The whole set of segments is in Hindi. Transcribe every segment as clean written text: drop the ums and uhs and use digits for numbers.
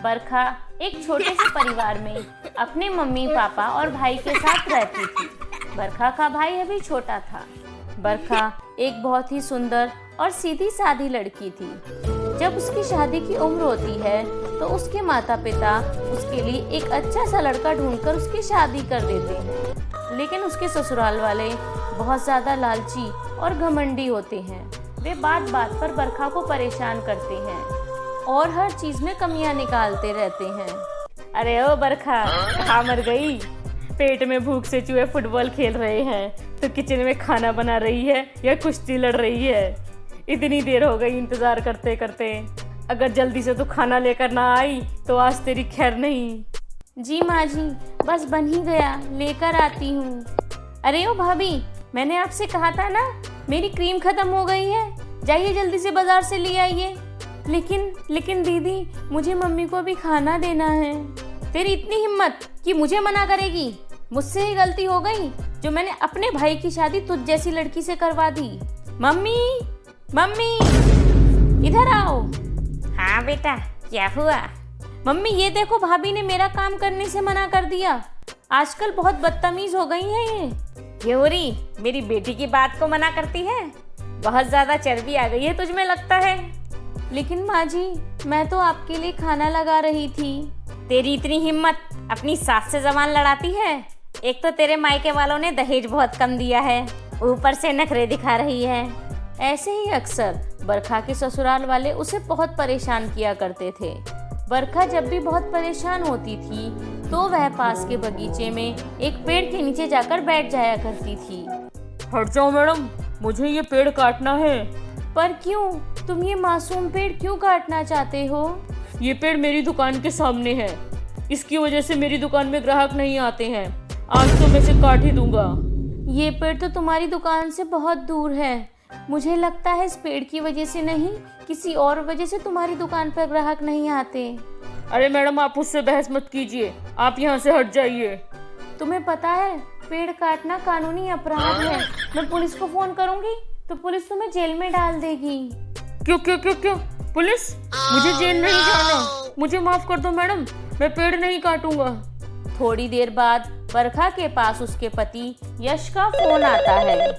बरखा एक छोटे से परिवार में अपने मम्मी पापा और भाई के साथ रहती थी। बरखा का भाई अभी छोटा था। बरखा एक बहुत ही सुंदर और सीधी सादी लड़की थी। जब उसकी शादी की उम्र होती है तो उसके माता पिता उसके लिए एक अच्छा सा लड़का ढूंढकर उसकी शादी कर देते हैं। लेकिन उसके ससुराल वाले बहुत ज़्यादा लालची और घमंडी होते हैं। वे बात बात पर बरखा को परेशान करते हैं और हर चीज़ में कमियां निकालते रहते हैं। अरे ओ बरखा, कहाँ मर गई? पेट में भूख से चूहे फुटबॉल खेल रहे हैं तो किचन में खाना बना रही है या कुश्ती लड़ रही है? इतनी देर हो गई इंतज़ार करते करते। अगर जल्दी से तू खाना लेकर ना आई तो आज तेरी खैर नहीं। जी माँ जी, बस बन ही गया, लेकर आती हूँ। अरे ओ भाभी, मैंने आपसे कहा था ना, मेरी क्रीम खत्म हो गई है, जाइए जल्दी से बाजार से ले आइए। लेकिन दीदी, मुझे मम्मी को भी खाना देना है। तेरी इतनी हिम्मत कि मुझे मना करेगी? मुझसे ही गलती हो गई जो मैंने अपने भाई की शादी तुझ जैसी लड़की से करवा दी। मम्मी, मम्मी, इधर आओ। हाँ बेटा, क्या हुआ? मम्मी, ये देखो, भाभी ने मेरा काम करने से मना कर दिया। आजकल बहुत बदतमीज हो गई है ये। क्यों री, मेरी बेटी की बात को मना करती है? बहुत ज्यादा चर्बी आ गई है तुझ में लगता है। लेकिन माँ जी, मैं तो आपके लिए खाना लगा रही थी। तेरी इतनी हिम्मत, अपनी सास से जबान लड़ाती है? एक तो तेरे मायके वालों ने दहेज बहुत कम दिया है, ऊपर से नखरे दिखा रही है। ऐसे ही अक्सर बरखा के ससुराल वाले उसे बहुत परेशान किया करते थे। बरखा जब भी बहुत परेशान होती थी तो वह पास के बगीचे में एक पेड़ के नीचे जाकर बैठ जाया करती थी। हट जाओ मैडम, मुझे ये पेड़ काटना है। पर क्यों? तुम ये मासूम पेड़ क्यों काटना चाहते हो? ये पेड़ मेरी दुकान के सामने है, इसकी वजह से मेरी दुकान में ग्राहक नहीं आते हैं। आज तो मैं इसे काट ही दूंगा। ये पेड़ तो तुम्हारी दुकान से बहुत दूर है। मुझे लगता है इस पेड़ की वजह से नहीं, किसी और वजह से तुम्हारी दुकान पर ग्राहक नहीं आते। अरे मैडम, आप मुझसे बहस मत कीजिए, आप यहाँ से हट जाइए। तुम्हें पता है पेड़ काटना कानूनी अपराध है। मैं पुलिस को फोन करूंगी तो पुलिस तुम्हें जेल में डाल देगी। क्यों क्यों क्यों क्यों? पुलिस? मुझे जेल नहीं जाना, मुझे माफ कर दो मैडम, मैं पेड़ नहीं काटूंगा। थोड़ी देर बाद बरखा के पास उसके पति यश का फोन आता है।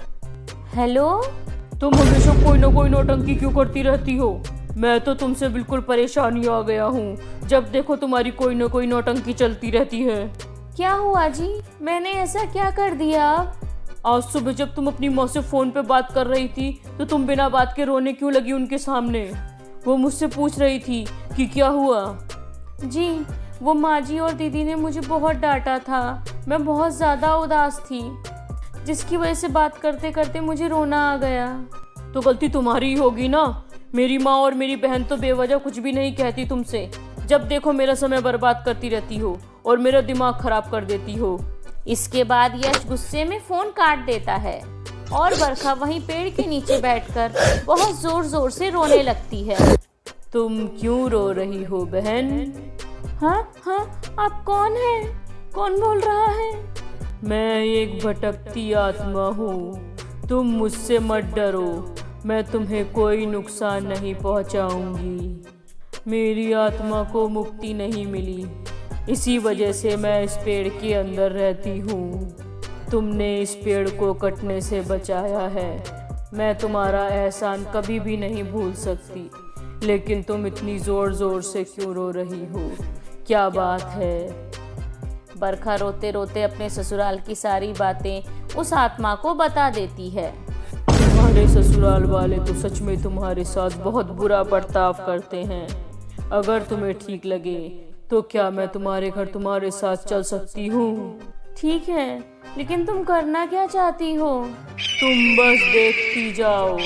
हेलो, तुम हमेशा कोई ना कोई नौटंकी क्यों करती रहती हो? मैं तो तुमसे बिल्कुल परेशान ही आ गया हूँ। जब देखो तुम्हारी कोई ना कोई नौटंकी चलती रहती है। क्या हुआ जी? मैंने ऐसा क्या कर दिया? आज सुबह जब तुम अपनी माँ से फोन पे बात कर रही थी तो तुम बिना बात के रोने क्यों लगी उनके सामने? वो मुझसे पूछ रही थी कि क्या हुआ। जी, वो माँ जी और दीदी ने मुझे बहुत डांटा था। मैं बहुत ज़्यादा उदास थी, जिसकी वजह से बात करते करते मुझे रोना आ गया। तो गलती तुम्हारी ही होगी ना। मेरी माँ और मेरी बहन तो बेवजह कुछ भी नहीं कहती तुमसे। जब देखो मेरा समय बर्बाद करती रहती हो और मेरा दिमाग खराब कर देती हो। इसके बाद यश गुस्से में फोन काट देता है और बरखा वहीं पेड़ के नीचे बैठकर बहुत जोर जोर से रोने लगती है। तुम क्यों रो रही हो बहन? हाँ, आप कौन हैं? कौन बोल रहा है? मैं एक भटकती आत्मा हूँ, तुम मुझसे मत डरो, मैं तुम्हें कोई नुकसान नहीं पहुँचाऊंगी। मेरी आत्मा को मुक्ति नहीं मिली, इसी वजह से मैं इस पेड़ के अंदर रहती हूँ। तुमने इस पेड़ को कटने से बचाया है, मैं तुम्हारा एहसान कभी भी नहीं भूल सकती। लेकिन तुम इतनी ज़ोर ज़ोर से क्यों रो रही हो? क्या बात है? बरखा रोते रोते अपने ससुराल की सारी बातें उस आत्मा को बता देती है। तुम्हारे ससुराल वाले तो सच में तुम्हारे साथ बहुत बुरा बर्ताव करते हैं। अगर तुम्हें ठीक लगे तो क्या मैं तुम्हारे घर तुम्हारे साथ चल सकती हूँ? ठीक है, लेकिन तुम करना क्या चाहती हो? तुम बस देखती जाओ।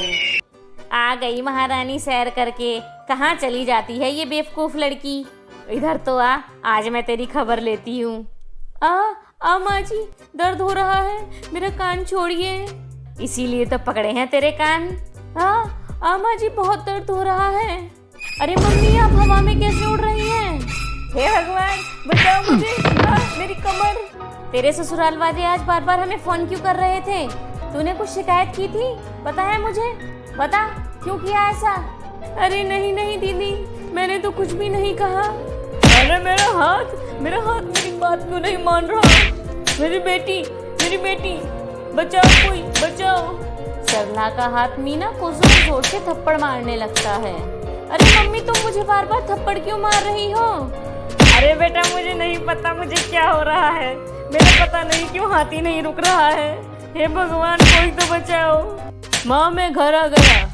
आ गई महारानी सैर करके। कहाँ चली जाती है ये बेवकूफ लड़की? इधर तो आ, आज मैं तेरी खबर लेती हूँ। माँ जी, दर्द हो रहा है, मेरा कान छोड़िए। इसीलिए तो पकड़े हैं तेरे कान। माँ जी, बहुत दर्द हो रहा है। अरे मम्मी, आप हवा में कैसे उड़ रही हैं? हे भगवान, बचाओ मुझे, मेरी कमर। तेरे ससुराल वाले आज बार बार हमें फोन क्यों कर रहे थे? तूने कुछ शिकायत की थी? पता है मुझे? बता, क्यों किया ऐसा? अरे नहीं दीदी, मैंने तो कुछ भी नहीं कहा। हाथ मेरी बात क्यों नहीं मान रहा? मेरी बेटी बचाओ, कोई बचाओ। सरला का हाथ मीना को जोर जोर से थप्पड़ मारने लगता है। अरे मम्मी, तुम मुझे बार बार थप्पड़ क्यों मार रही हो? अरे बेटा, मुझे नहीं पता मुझे क्या हो रहा है। मेरे पता नहीं क्यों हाथी नहीं रुक रहा है। हे भगवान, कोई तो बचाओ। माँ, मैं घर आ गया।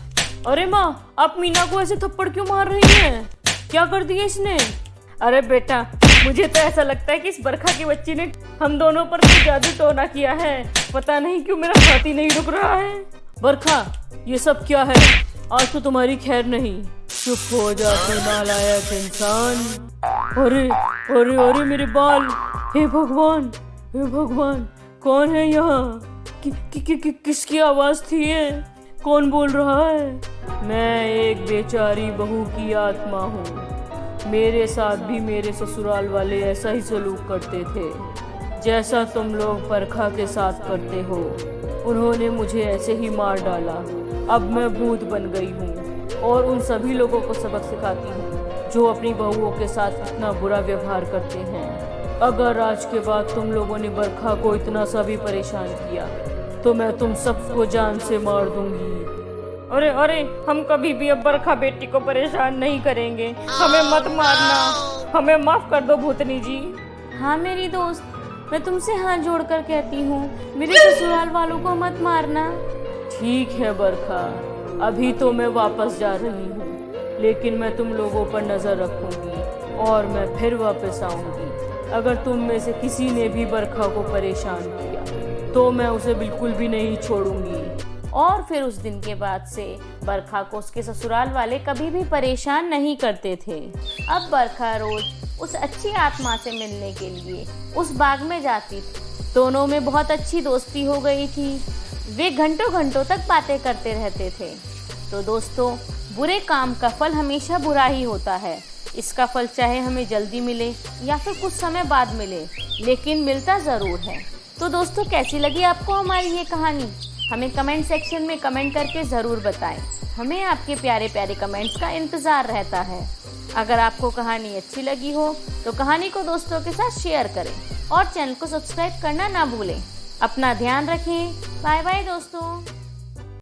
अरे माँ, आप मीना को ऐसे थप्पड़ क्यों मार रही हैं? क्या कर दिया इसने? अरे बेटा, मुझे तो ऐसा लगता है कि इस बरखा की बच्ची ने हम दोनों पर कोई जादू टोना किया है। पता नहीं क्यों मेरा हाथी नहीं रुक रहा है। बरखा, ये सब क्या है? आज तो तुम्हारी खैर नहीं। चुप हो जा तू नालायक इंसान। अरे अरे अरे मेरे बाल! हे भगवान, कौन है यहाँ? किसकी आवाज थी ये? कौन बोल रहा है? मैं एक बेचारी बहू की आत्मा हूँ। मेरे साथ भी मेरे ससुराल वाले ऐसा ही सलूक करते थे जैसा तुम लोग बरखा के साथ करते हो। उन्होंने मुझे ऐसे ही मार डाला। अब मैं भूत बन गई हूँ और उन सभी लोगों को सबक सिखाती हूँ जो अपनी बहुओं के साथ इतना बुरा व्यवहार करते हैं। अगर आज के बाद तुम लोगों ने बरखा को इतना सा भी परेशान किया तो मैं तुम सबको जान से मार दूंगी। अरे, हम कभी भी अब बरखा बेटी को परेशान नहीं करेंगे। हमें मत मारना, हमें माफ कर दो भूतनी जी। हाँ मेरी दोस्त, मैं तुमसे हाथ जोड़कर कहती हूँ, मेरे ससुराल वालों को मत मारना। ठीक है बरखा, अभी तो मैं वापस जा रही हूँ, लेकिन मैं तुम लोगों पर नजर रखूंगी और मैं फिर वापस आऊंगी। अगर तुम में से किसी ने भी बरखा को परेशान किया तो मैं उसे बिल्कुल भी नहीं छोड़ूंगी। और फिर उस दिन के बाद से बरखा को उसके ससुराल वाले कभी भी परेशान नहीं करते थे। अब बरखा रोज उस अच्छी आत्मा से मिलने के लिए उस बाग में जाती थी। दोनों में बहुत अच्छी दोस्ती हो गई थी। वे घंटों घंटों तक बातें करते रहते थे। तो दोस्तों, बुरे काम का फल हमेशा बुरा ही होता है। इसका फल चाहे हमें जल्दी मिले या फिर कुछ समय बाद मिले, लेकिन मिलता ज़रूर है। तो दोस्तों, कैसी लगी आपको हमारी ये कहानी? हमें कमेंट सेक्शन में कमेंट करके ज़रूर बताएं। हमें आपके प्यारे प्यारे कमेंट्स का इंतज़ार रहता है। अगर आपको कहानी अच्छी लगी हो तो कहानी को दोस्तों के साथ शेयर करें और चैनल को सब्सक्राइब करना ना भूलें। अपना ध्यान रखें। बाय बाय दोस्तों।